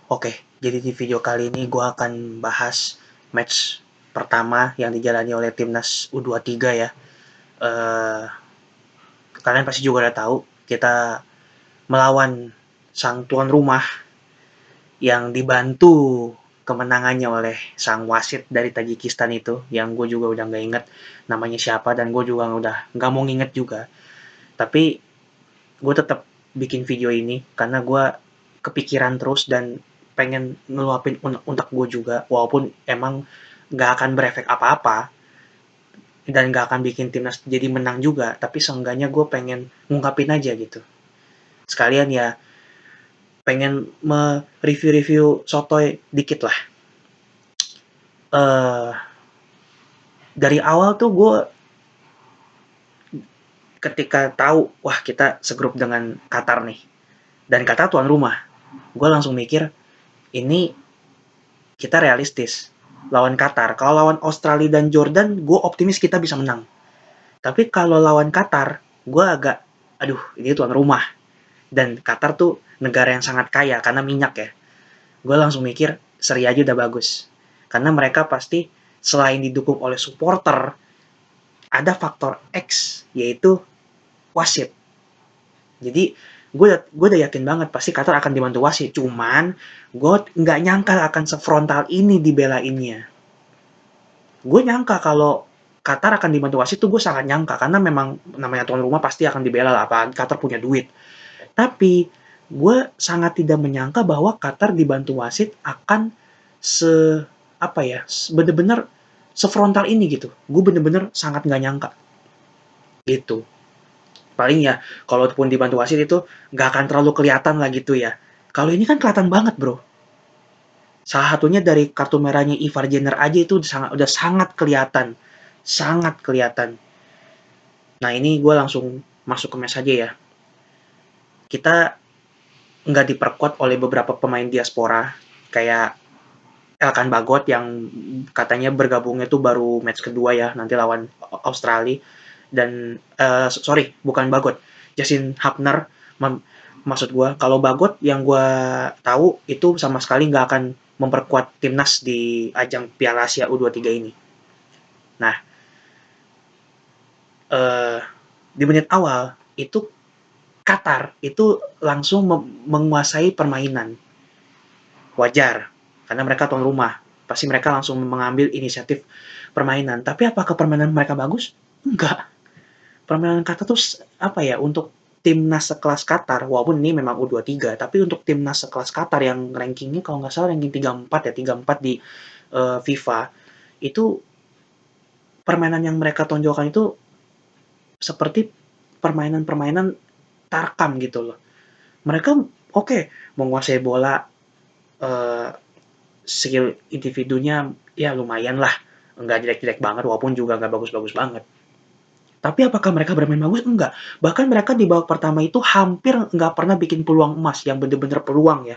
Oke, jadi di video kali ini gue akan bahas match pertama yang dijalani oleh timnas U23 ya. Eh, Kalian pasti juga udah tahu kita melawan sang tuan rumah yang dibantu kemenangannya oleh sang wasit dari Tajikistan itu, yang gue juga udah nggak inget namanya siapa, dan gue juga udah nggak mau nginget juga. Tapi gue tetap bikin video ini karena gue kepikiran terus dan pengen ngeluapin untuk gue juga, walaupun emang nggak akan berefek apa-apa dan nggak akan bikin timnas jadi menang juga, tapi seenggaknya gue pengen ngungkapin aja gitu. Sekalian ya pengen mereview-review sotoy dikit lah. eh dari awal tuh gue ketika tahu wah kita segrup dengan Qatar nih, dan Qatar tuan rumah, gue langsung mikir ini kita realistis lawan Qatar. Kalau lawan Australia dan Jordan, gue optimis kita bisa menang. Tapi kalau lawan Qatar, gue agak, aduh, ini tuan rumah. Dan Qatar tuh negara yang sangat kaya karena minyak ya. Gue langsung mikir, seri aja udah bagus. Karena mereka pasti selain didukung oleh supporter, ada faktor X, yaitu wasit. Jadi gue udah yakin banget pasti Qatar akan dibantu wasit. Cuman gue nggak nyangka akan sefrontal ini dibelainnya. Gue nyangka kalau Qatar akan dibantu wasit tuh, gue sangat nyangka karena memang namanya tuan rumah pasti akan dibela lah, apa Qatar punya duit. Tapi gue sangat tidak menyangka bahwa Qatar dibantu wasit akan se apa ya, bener-bener sefrontal ini gitu. Gue bener-bener sangat nggak nyangka gitu. Paling ya kalaupun dibantu wasit itu nggak akan terlalu kelihatan lah gitu ya. Kalau ini kan kelihatan banget bro. Salah satunya dari kartu merahnya Ivar Jenner aja itu udah sangat kelihatan, sangat kelihatan. Nah ini gue langsung masuk ke match aja ya. Kita nggak diperkuat oleh beberapa pemain diaspora kayak Elkan Bagot yang katanya bergabungnya tuh baru match kedua ya, nanti lawan Australia. Dan sorry, bukan Bagot, Justin Hapner. Maksud gue kalau Bagot yang gue tahu itu sama sekali nggak akan memperkuat timnas di ajang Piala Asia U23 ini. Nah, eh, di menit awal itu Qatar itu langsung menguasai permainan. Wajar, karena mereka tuan rumah. Pasti mereka langsung mengambil inisiatif permainan. Tapi apakah permainan mereka bagus? Enggak. Permainan Qatar tuh apa ya, untuk timnas sekelas Qatar, walaupun ini memang U23, tapi untuk timnas sekelas Qatar yang rankingnya kalau nggak salah ranking 34 ya, 34 di FIFA, itu permainan yang mereka tonjolkan itu seperti permainan-permainan tarkam gitu loh. Mereka oke, menguasai bola, eh, skill individunya ya lumayan lah, nggak jelek-jelek banget walaupun juga nggak bagus-bagus banget. Tapi apakah mereka bermain bagus? Enggak. Bahkan mereka di babak pertama itu hampir nggak pernah bikin peluang emas, yang bener-bener peluang ya,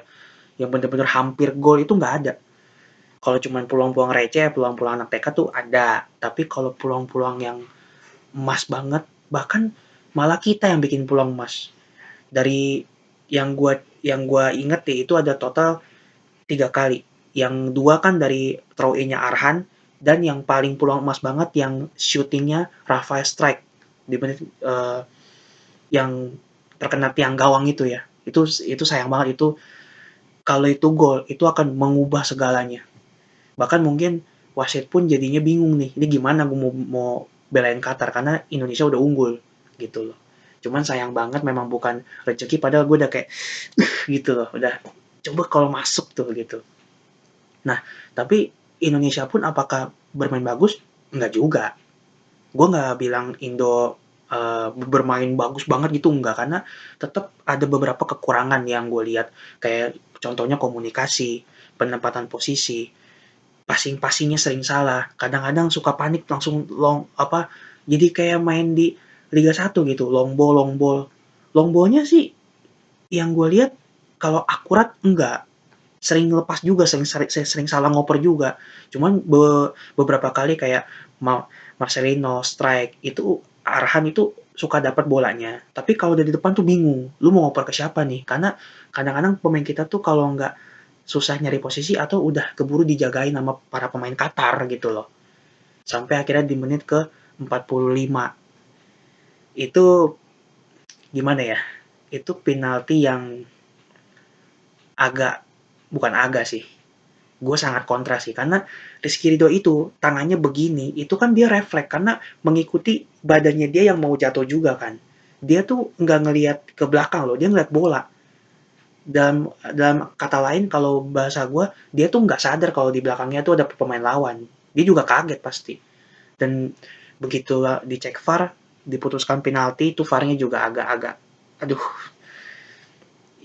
yang bener-bener hampir gol itu nggak ada. Kalau cuma peluang-peluang receh, peluang-peluang anak TK tuh ada. Tapi kalau peluang-peluang yang emas banget, bahkan malah kita yang bikin peluang emas. Dari yang gua inget ya, itu ada total 3 kali. Yang dua kan dari throw in-nya Arhan, dan yang paling peluang emas banget yang shootingnya Rafael Strike di menit yang terkena tiang gawang itu ya. Itu sayang banget itu, kalau itu gol itu akan mengubah segalanya. Bahkan mungkin wasit pun jadinya bingung nih. Ini gimana gue mau belain Qatar karena Indonesia udah unggul gitu loh. Cuman sayang banget memang bukan rezeki, padahal gue udah kayak gitu loh, udah coba kalau masuk tuh gitu. Nah, tapi Indonesia pun apakah bermain bagus? Enggak juga. Gue nggak bilang Indo bermain bagus banget gitu, enggak, karena tetap ada beberapa kekurangan yang gue lihat, kayak contohnya komunikasi, penempatan posisi, passing-passingnya sering salah, kadang-kadang suka panik langsung jadi kayak main di Liga 1 gitu, long ballnya sih yang gue lihat kalau akurat enggak, sering lepas juga, sering salah ngoper juga. Cuman beberapa kali kayak Marcelino strike itu, Arhan itu suka dapat bolanya. Tapi kalau dari depan tuh bingung, lu mau ngoper ke siapa nih? Karena kadang-kadang pemain kita tuh kalau nggak susah nyari posisi atau udah keburu dijagain sama para pemain Qatar gitu loh. Sampai akhirnya di menit ke 45. Itu gimana ya? Itu penalti yang bukan agak sih. Gue sangat kontra sih karena Rizky Ridho itu tangannya begini, itu kan dia refleks karena mengikuti badannya dia yang mau jatuh juga kan. Dia tuh nggak ngelihat ke belakang loh, dia ngeliat bola. Dalam kata lain kalau bahasa gue, dia tuh nggak sadar kalau di belakangnya tuh ada pemain lawan. Dia juga kaget pasti. Dan begitu dicek VAR, diputuskan penalti, itu VAR-nya juga agak-agak, aduh,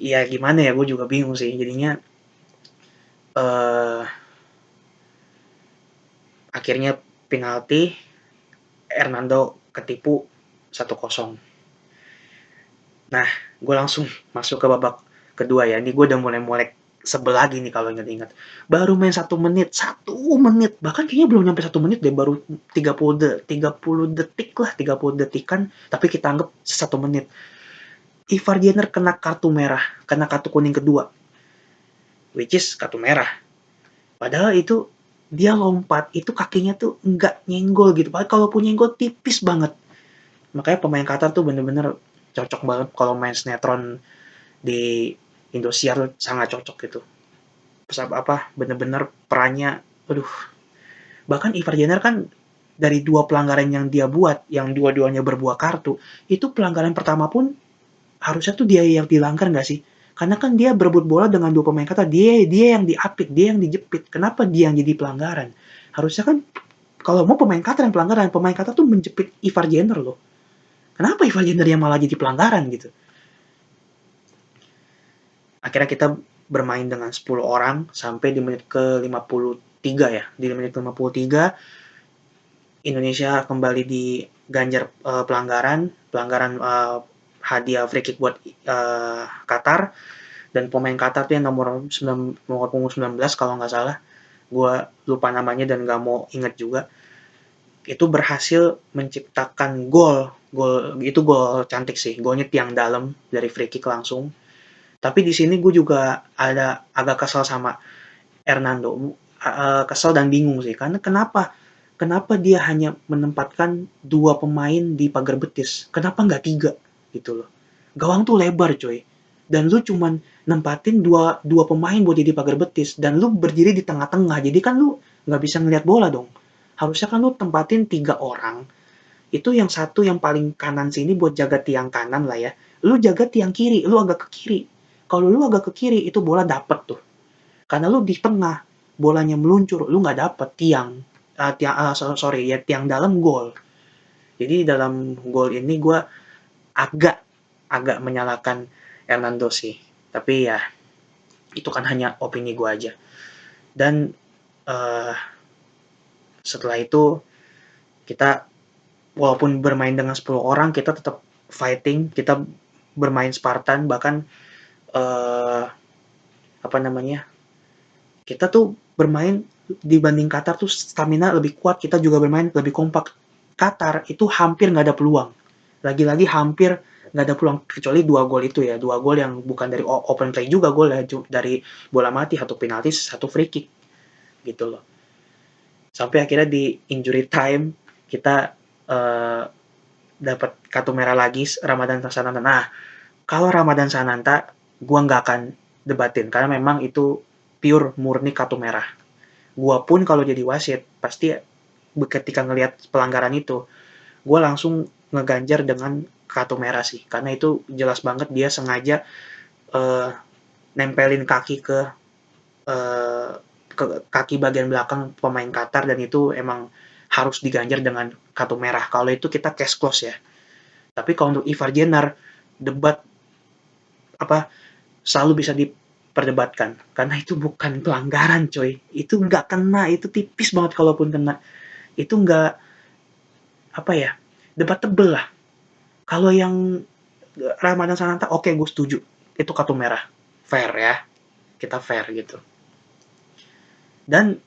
ya gimana ya, gue juga bingung sih. Jadinya eh akhirnya penalti, Hernando ketipu 1-0. Nah, gue langsung masuk ke babak kedua ya. Ini gue udah mulai sebel lagi nih kalau inget-inget. Baru main 1 menit, 1 menit. Bahkan kayaknya belum nyampe 1 menit deh, baru 30 detik lah, 30 detikan. Tapi kita anggap 1 menit. Ivar Jenner kena kartu merah, kena kartu kuning kedua. Which is kartu merah. Padahal itu dia lompat, itu kakinya tuh nggak nyenggol gitu. Padahal kalau punya nyenggol tipis banget. Makanya pemain Qatar tuh bener-bener cocok banget kalau main sinetron di Indosiar tuh sangat cocok gitu. Bener-bener perannya, aduh. Bahkan Ivar Jenner kan dari 2 pelanggaran yang dia buat, yang dua-duanya berbuah kartu, itu pelanggaran pertama pun harusnya tuh dia yang dilanggar nggak sih? Karena kan dia berebut bola dengan 2 pemain Qatar, dia yang diapit, dia yang dijepit. Kenapa dia yang jadi pelanggaran? Harusnya kan kalau mau pemain Qatar yang pelanggaran, pemain Qatar tuh menjepit Ivar Jenner loh. Kenapa Ivar Jenner yang malah jadi pelanggaran gitu? Akhirnya kita bermain dengan 10 orang sampai di menit ke-53 ya. Di menit ke-53 Indonesia kembali diganjar pelanggaran hadiah free kick buat Qatar, dan pemain Qatar tuh yang nomor punggung 19 kalau nggak salah. Gue lupa namanya dan nggak mau inget juga. Itu berhasil menciptakan gol. Gol cantik sih. Golnya tiang dalam dari free kick langsung. Tapi di sini gue juga ada agak kesel sama Hernando. Kesel dan bingung sih. Karena kenapa dia hanya menempatkan 2 pemain di pagar betis? Kenapa nggak 3? Gitu loh. Gawang tuh lebar coy. Dan lu cuman nempatin dua pemain buat jadi pagar betis. Dan lu berdiri di tengah-tengah. Jadi kan lu nggak bisa ngeliat bola dong. Harusnya kan lu tempatin 3 orang. Itu yang satu yang paling kanan sini buat jaga tiang kanan lah ya. Lu jaga tiang kiri, lu agak ke kiri. Kalau lu agak ke kiri, itu bola dapet tuh. Karena lu di tengah, bolanya meluncur, lu nggak dapet tiang dalam gol. Jadi dalam gol ini gue agak agak menyalahkan Hernando sih. Tapi ya itu kan hanya opini gue aja. Dan uh, setelah itu kita walaupun bermain dengan 10 orang, kita tetap fighting, kita bermain Spartan, bahkan uh, apa namanya, kita tuh bermain dibanding Qatar tuh stamina lebih kuat, kita juga bermain lebih kompak. Qatar itu hampir nggak ada peluang, lagi-lagi hampir nggak ada peluang, kecuali 2 gol itu ya, 2 gol yang bukan dari open play juga, gol ya, dari bola mati, satu penalti, satu free kick gitu loh. Sampai akhirnya di injury time kita dapat kartu merah lagi, Ramadan Sananta. Nah, kalau Ramadan Sananta gue nggak akan debatin karena memang itu pure murni kartu merah. Gua pun kalau jadi wasit pasti ketika ngelihat pelanggaran itu, gue langsung ngeganjar dengan kartu merah sih, karena itu jelas banget dia sengaja uh, nempelin kaki uh, ke kaki bagian belakang pemain Qatar, dan itu emang harus diganjar dengan kartu merah. Kalau itu kita case close ya. Tapi kalau untuk Ivar Jenner, debat selalu bisa diperdebatkan karena itu bukan pelanggaran coy, itu nggak kena, itu tipis banget kalaupun kena, itu nggak debatable lah. Kalau yang Ramadan Sananta, oke, gue setuju, itu kartu merah, fair ya, kita fair gitu. Dan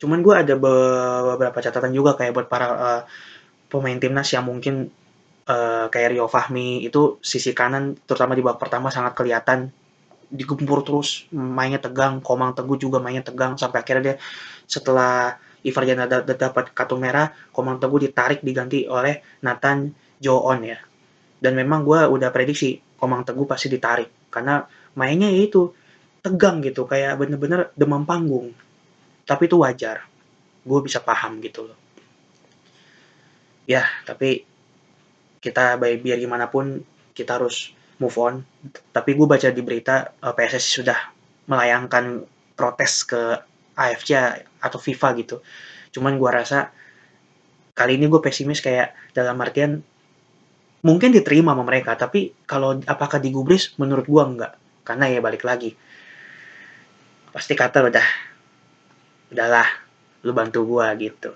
cuman gue ada beberapa catatan juga kayak buat para pemain timnas yang mungkin kayak Rio Fahmi, itu sisi kanan terutama di babak pertama sangat kelihatan digempur terus, mainnya tegang, Komang Teguh juga mainnya tegang, sampai akhirnya dia setelah Ivar Jana dapat kartu merah, Komang Teguh ditarik diganti oleh Nathan Jo-on ya. Dan memang gue udah prediksi Komang Teguh pasti ditarik, karena mainnya ya itu tegang gitu, kayak bener-bener demam panggung. Tapi itu wajar, gue bisa paham gitu loh. Ya, tapi kita biar gimana pun kita harus move on. Tapi gue baca di berita PSSI sudah melayangkan protes ke AFC atau FIFA gitu. Cuman gue rasa kali ini gue pesimis, kayak dalam artian mungkin diterima sama mereka, tapi kalau apakah digubris, menurut gue enggak. Karena ya balik lagi, pasti kata udahlah, lu bantu gue gitu.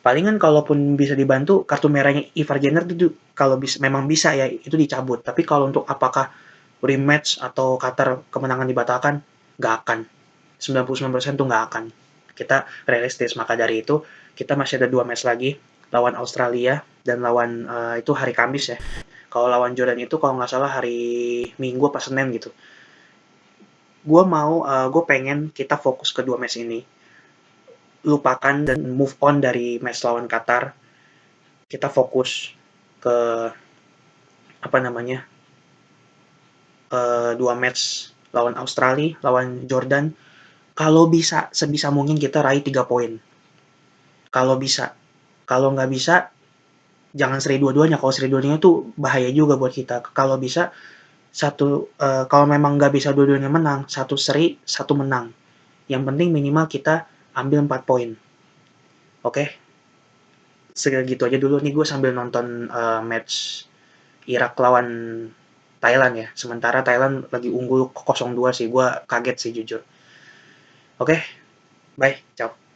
Palingan kalaupun bisa dibantu, kartu merahnya Ivar Jenner itu kalau memang bisa ya itu dicabut. Tapi kalau untuk apakah rematch atau Qatar kemenangan dibatalkan, nggak akan. 99% tuh nggak akan. Kita realistis, maka dari itu kita masih ada 2 match lagi, lawan Australia dan lawan itu hari Kamis ya. Kalau lawan Jordan itu kalau nggak salah hari Minggu apa Senin gitu. Gue pengen kita fokus ke 2 match ini, lupakan dan move on dari match lawan Qatar. Kita fokus ke apa namanya, 2 match lawan Australia, lawan Jordan. Kalau bisa, sebisa mungkin kita raih 3 poin. Kalau bisa. Kalau nggak bisa, jangan seri dua-duanya. Kalau seri dua-duanya tuh bahaya juga buat kita. Kalau bisa, kalau memang nggak bisa dua-duanya menang, satu seri, satu menang. Yang penting minimal kita ambil 4 poin. Oke? Segitu aja dulu nih, gue sambil nonton match Irak lawan Thailand ya. Sementara Thailand lagi unggul 0-2 sih. Gue kaget sih jujur. Oke, bye. Ciao.